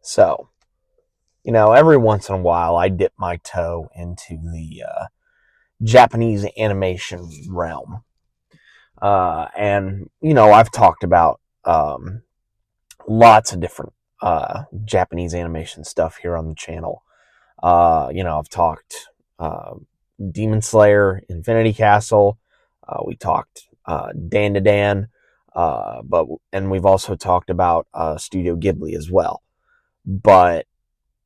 So, every once in a while I dip my toe into the Japanese animation realm. And I've talked about lots of different Japanese animation stuff here on the channel. I've talked Demon Slayer, Infinity Castle. We talked Dan to Dan. And we've also talked about Studio Ghibli as well. But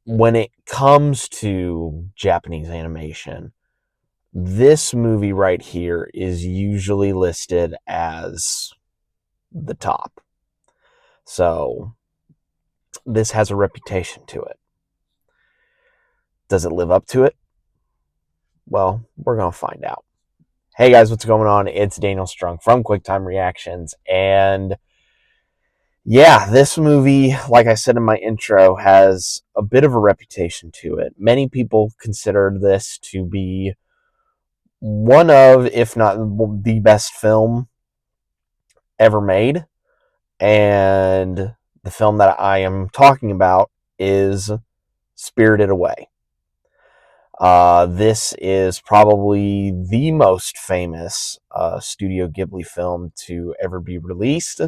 when it comes to Japanese animation, this movie right here is usually listed as the top. So this has a reputation to it. Does it live up to it? Well, we're going to find out. Hey guys, what's going on? It's Daniel Strung from QuickTime Reactions. And yeah, this movie, like I said in my intro, has a bit of a reputation to it. Many people consider this to be one of, if not the best film ever made. And the film that I am talking about is Spirited Away. This is probably the most famous Studio Ghibli film to ever be released.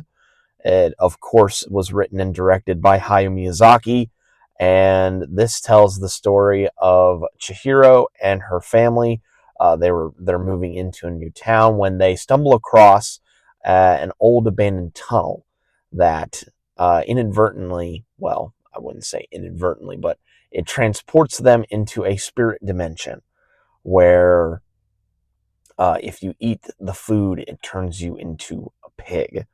It, of course, was written and directed by Hayaomiyazaki, and this tells the story of Chihiro and her family. They're moving into a new town when they stumble across an old abandoned tunnel that inadvertently, well, I wouldn't say inadvertently, but it transports them into a spirit dimension where if you eat the food, it turns you into a pig.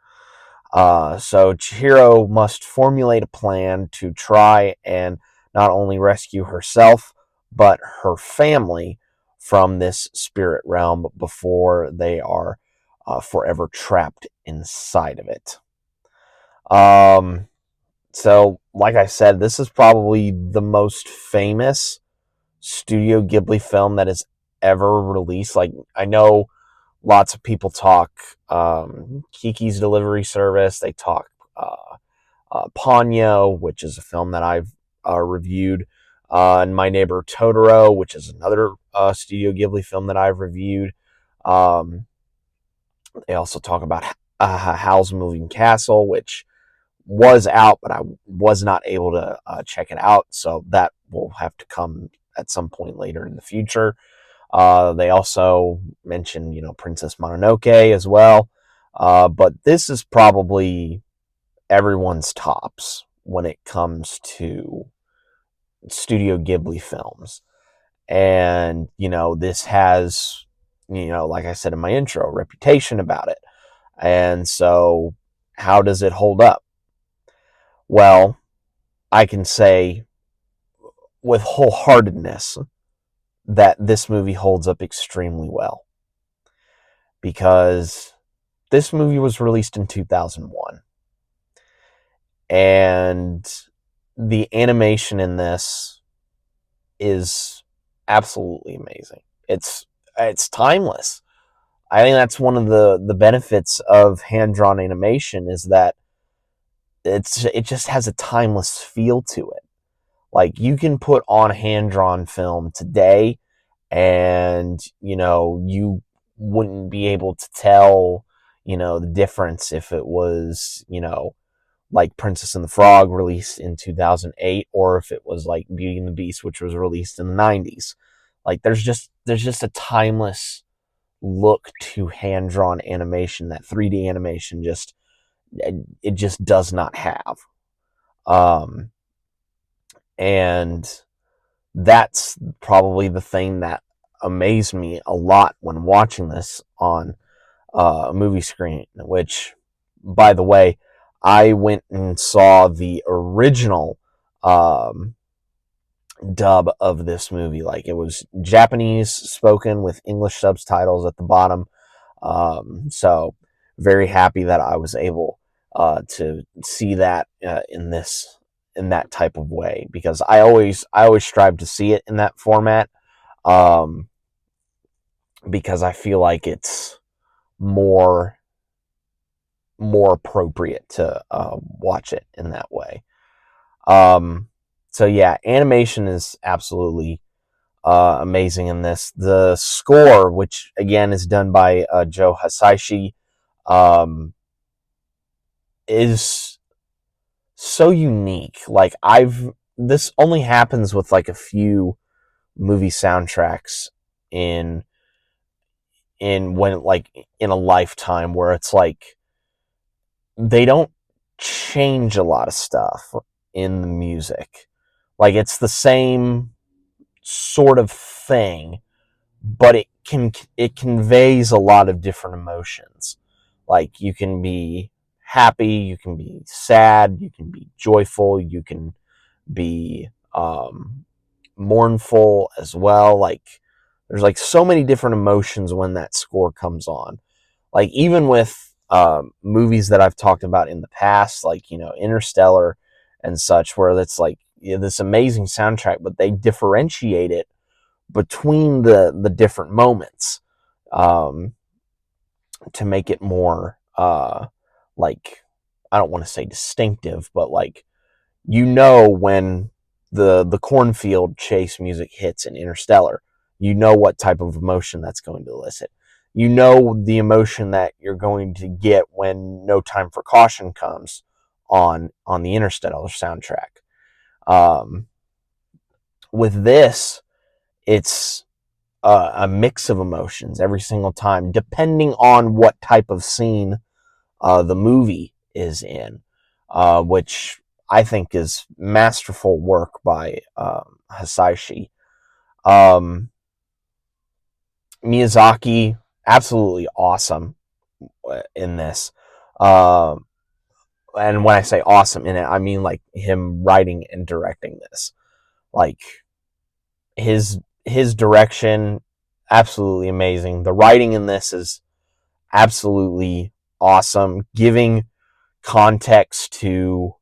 So Chihiro must formulate a plan to try and not only rescue herself, but her family from this spirit realm before they are forever trapped inside of it. So, like I said, this is probably the most famous Studio Ghibli film that is ever released. Like, I know lots of people talk Kiki's Delivery Service. They talk Ponyo, which is a film that I've reviewed, and My Neighbor Totoro, which is another Studio Ghibli film that I've reviewed. They also talk about Howl's Moving Castle, which was out, but I was not able to check it out, so that will have to come at some point later in the future. They also mention, Princess Mononoke as well. But this is probably everyone's tops when it comes to Studio Ghibli films. And, this has, like I said in my intro, a reputation about it. And so how does it hold up? Well, I can say with wholeheartedness that this movie holds up extremely well, because this movie was released in 2001, and the animation in this is absolutely amazing. It's timeless. I think that's one of the benefits of hand-drawn animation, is that it just has a timeless feel to it. Like, you can put on hand-drawn film today and, you wouldn't be able to tell, the difference if it was, like Princess and the Frog released in 2008, or if it was like Beauty and the Beast, which was released in the 90s. Like, there's just a timeless look to hand-drawn animation that 3D animation it just does not have. And that's probably the thing that amazed me a lot when watching this on a movie screen, which, by the way, I went and saw the original dub of this movie. Like, it was Japanese spoken with English subtitles at the bottom. So very happy that I was able to see that in that type of way, because I always strive to see it in that format, because I feel like it's more appropriate to watch it in that way. So yeah, animation is absolutely amazing in this. The score, which again is done by Joe Hisaishi, um, is so unique. Like this only happens with like a few movie soundtracks in when like in a lifetime, where it's like they don't change a lot of stuff in the music. Like it's the same sort of thing, but it conveys a lot of different emotions. Like you can be happy, you can be sad, you can be joyful, you can be mournful as well. Like there's like so many different emotions when that score comes on. Like even with movies that I've talked about in the past, like Interstellar and such, where it's like this amazing soundtrack, but they differentiate it between the different moments um, to make it more like, I don't want to say distinctive, but like when the cornfield chase music hits in Interstellar, what type of emotion that's going to elicit. The emotion that you're going to get when No Time for Caution comes on the Interstellar soundtrack. Um, with this, it's a mix of emotions every single time, depending on what type of scene the movie is in, which I think is masterful work by Hisaishi. Um, Miyazaki, absolutely awesome in this. Um, and when I say awesome in it, I mean like him writing and directing this. Like his direction, absolutely amazing. The writing in this is absolutely awesome, giving context to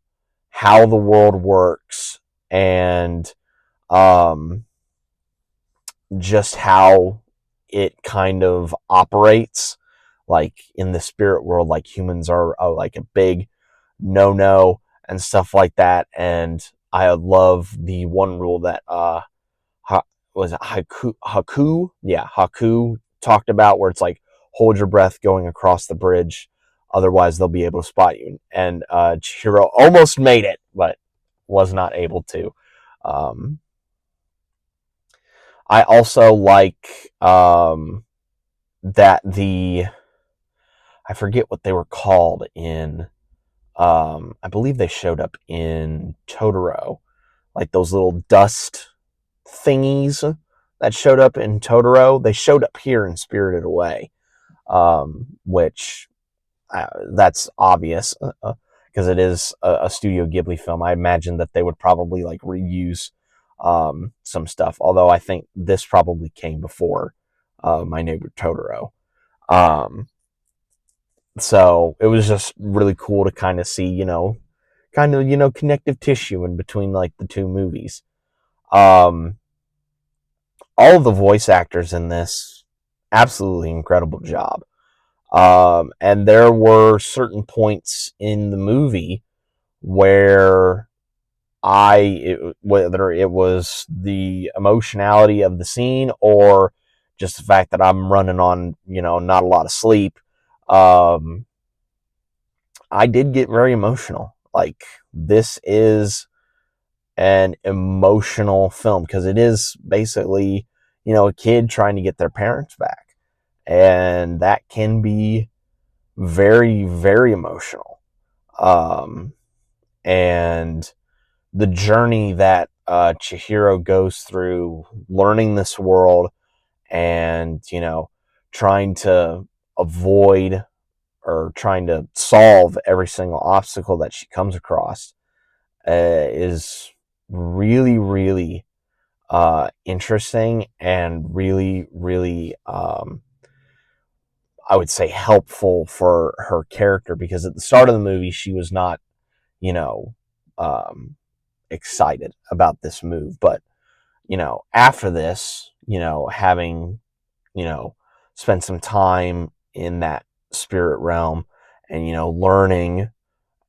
how the world works and um, just how it kind of operates. Like in the spirit world, like humans are like a big no and stuff like that. And I love the one rule that was it Haku? Yeah, Haku talked about, where it's like hold your breath going across the bridge, otherwise they'll be able to spot you. And Chihiro almost made it, but was not able to. Um, I also like that I forget what they were called in. I believe they showed up in Totoro, like those little dust thingies that showed up in Totoro. They showed up here in Spirited Away, which that's obvious because it is a Studio Ghibli film. I imagine that they would probably like reuse some stuff, although I think this probably came before My Neighbor Totoro. Um, so it was just really cool to kind of see, connective tissue in between like the two movies. Um, all of the voice actors in this, absolutely incredible job. And there were certain points in the movie where whether it was the emotionality of the scene or just the fact that I'm running on, not a lot of sleep, um, I did get very emotional. Like, this is an emotional film because it is basically, a kid trying to get their parents back. And that can be very, very emotional. Um, and the journey that Chihiro goes through learning this world and, trying to avoid or trying to solve every single obstacle that she comes across is really, really interesting and really, really, I would say, helpful for her character, because at the start of the movie, she was not, you know, um, excited about this move. But, after this, having, you know, spent some time in that spirit realm and, learning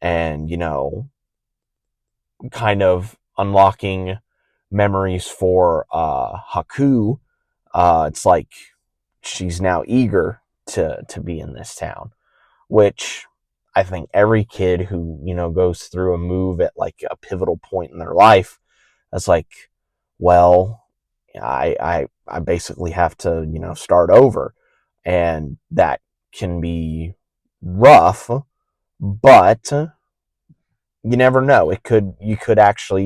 and, kind of unlocking memories for Haku, it's like she's now eager to be in this town, which I think every kid who, goes through a move at like a pivotal point in their life, that's like, well, I basically have to, start over. And that can be rough, but you never know. You could actually,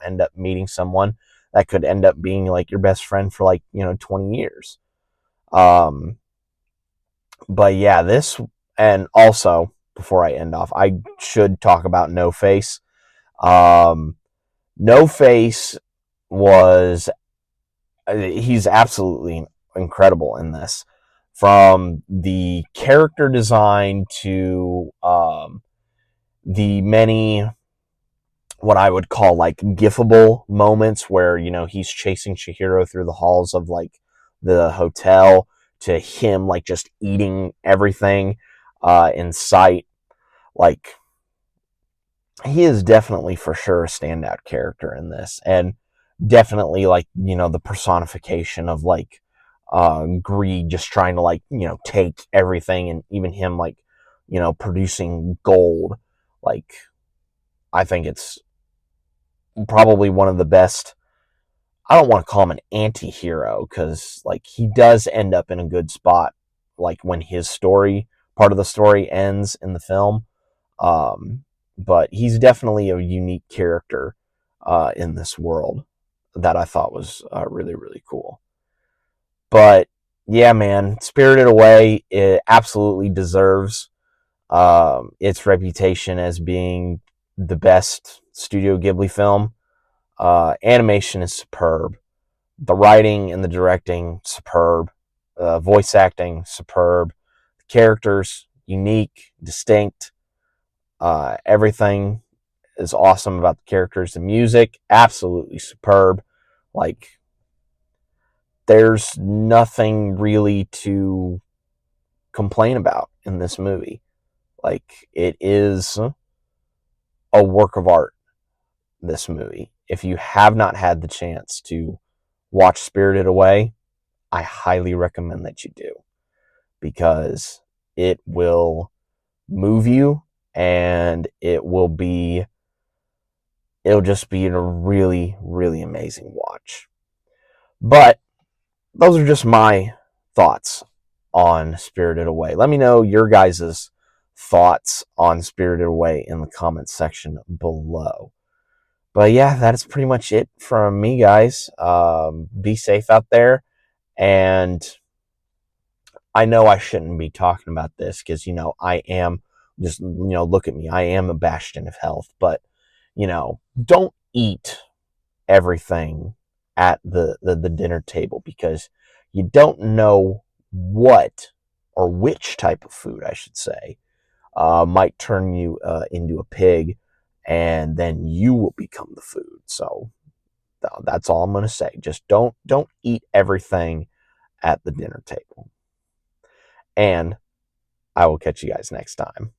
end up meeting someone that could end up being like your best friend for like, 20 years. Um, but yeah, and also before I end off, I should talk about No Face. Um, No Face was, he's absolutely incredible in this. From the character design to the many, what I would call like gifable moments where, he's chasing Chihiro through the halls of like the hotel, to him like just eating everything in sight. Like, he is definitely for sure a standout character in this, and definitely like, the personification of like greed, just trying to like, take everything, and even him like, producing gold. Like, I think it's probably one of the best. I don't want to call him an anti-hero, because like he does end up in a good spot, like when his part of the story ends in the film. Um, but he's definitely a unique character in this world that I thought was really, really cool. But yeah, man, Spirited Away, it absolutely deserves its reputation as being the best Studio Ghibli film. Animation is superb. The writing and the directing, superb. Voice acting, superb. The characters, unique, distinct. Everything is awesome about the characters. The music, absolutely superb. Like, there's nothing really to complain about in this movie. Like, it is a work of art, this movie. If you have not had the chance to watch Spirited Away, I highly recommend that you do, because it will move you, and it'll just be a really, really amazing watch. But those are just my thoughts on Spirited Away. Let me know your guys' thoughts on Spirited Away in the comments section below. But yeah, that is pretty much it from me, guys. Be safe out there. And I know I shouldn't be talking about this, because, I am just, look at me. I am a bastion of health. But, don't eat everything at the dinner table, because you don't know what, or which type of food, I should say, might turn you into a pig, and then you will become the food. So that's all I'm going to say. Just don't eat everything at the dinner table. And I will catch you guys next time.